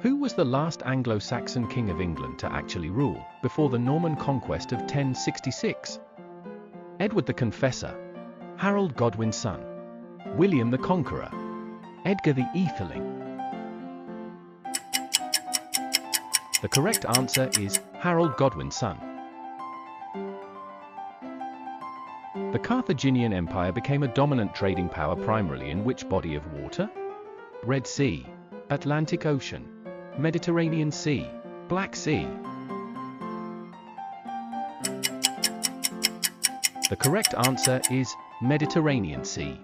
Who was the last Anglo-Saxon king of England to actually rule, before the Norman conquest of 1066? Edward the Confessor, Harold Godwin's son, William the Conqueror, Edgar the Aetheling. The correct answer is Harold Godwin's son. The Carthaginian Empire became a dominant trading power primarily in which body of water? Red Sea, Atlantic Ocean, Mediterranean Sea, Black Sea. The correct answer is Mediterranean Sea.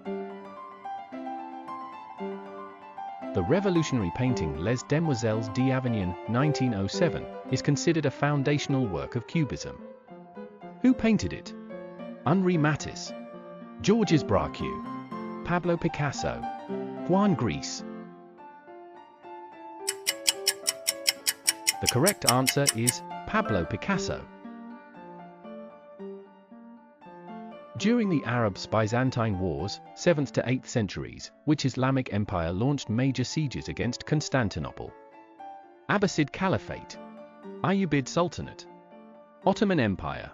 The revolutionary painting Les Demoiselles d'Avignon, 1907, is considered a foundational work of Cubism. Who painted it? Henri Matisse, Georges Braque, Pablo Picasso, Juan Gris. The correct answer is Pablo Picasso. During the Arab-Byzantine Wars, 7th to 8th centuries, which Islamic empire launched major sieges against Constantinople? Abbasid Caliphate, Ayyubid Sultanate, Ottoman Empire,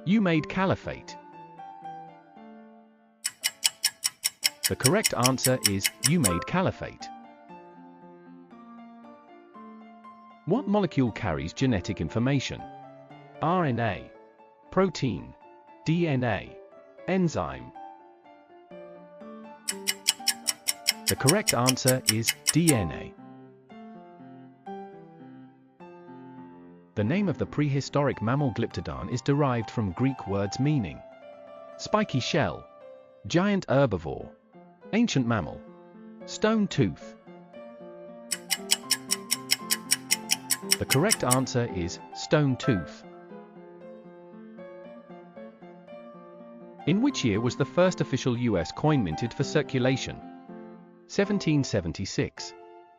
Umayyad Caliphate. The correct answer is Umayyad Caliphate. What molecule carries genetic information? RNA, protein, DNA, enzyme. The correct answer is DNA. The name of the prehistoric mammal Glyptodon is derived from Greek words meaning spiky shell, giant herbivore, ancient mammal, stone tooth. The correct answer is stone tooth. In which year was the first official US coin minted for circulation? 1776,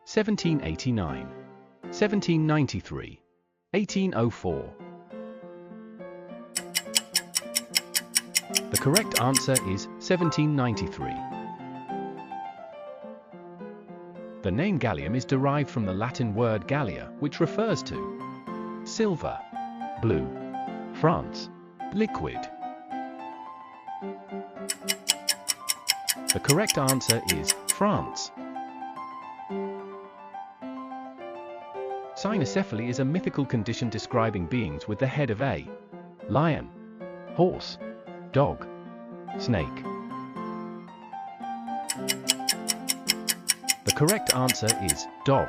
1789, 1793, 1804. The correct answer is 1793. The name gallium is derived from the Latin word gallia, which refers to silver, blue, France, liquid. The correct answer is France. Cynocephaly is a mythical condition describing beings with the head of a lion, horse, dog, snake. The correct answer is dog.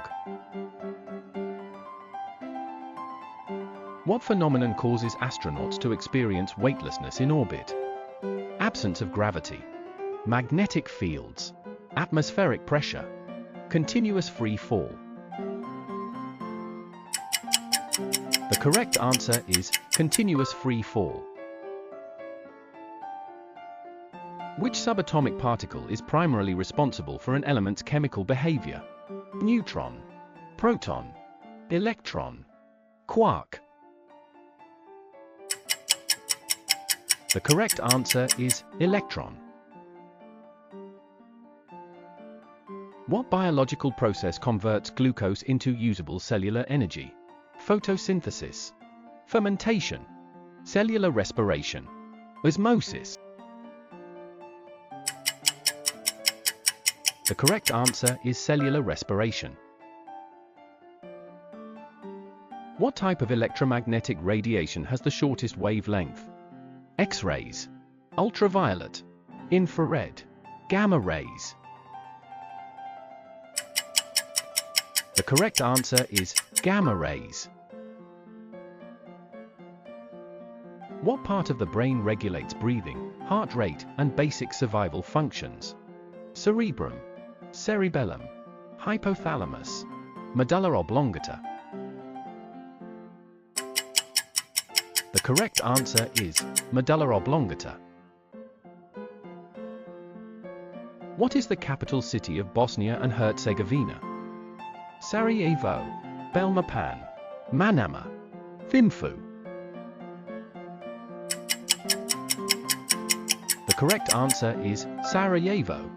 What phenomenon causes astronauts to experience weightlessness in orbit? Absence of gravity, magnetic fields, atmospheric pressure, continuous free fall. The correct answer is continuous free fall. Which subatomic particle is primarily responsible for an element's chemical behavior? Neutron, proton, electron, quark. The correct answer is electron. What biological process converts glucose into usable cellular energy? Photosynthesis, fermentation, cellular respiration, osmosis. The correct answer is cellular respiration. What type of electromagnetic radiation has the shortest wavelength? X-rays, ultraviolet, infrared, gamma rays. The correct answer is gamma rays. What part of the brain regulates breathing, heart rate, and basic survival functions? Cerebrum, cerebellum, hypothalamus, medulla oblongata. The correct answer is medulla oblongata. What is the capital city of Bosnia and Herzegovina? Sarajevo, Belmopan, Manama, Thimphu. The correct answer is Sarajevo.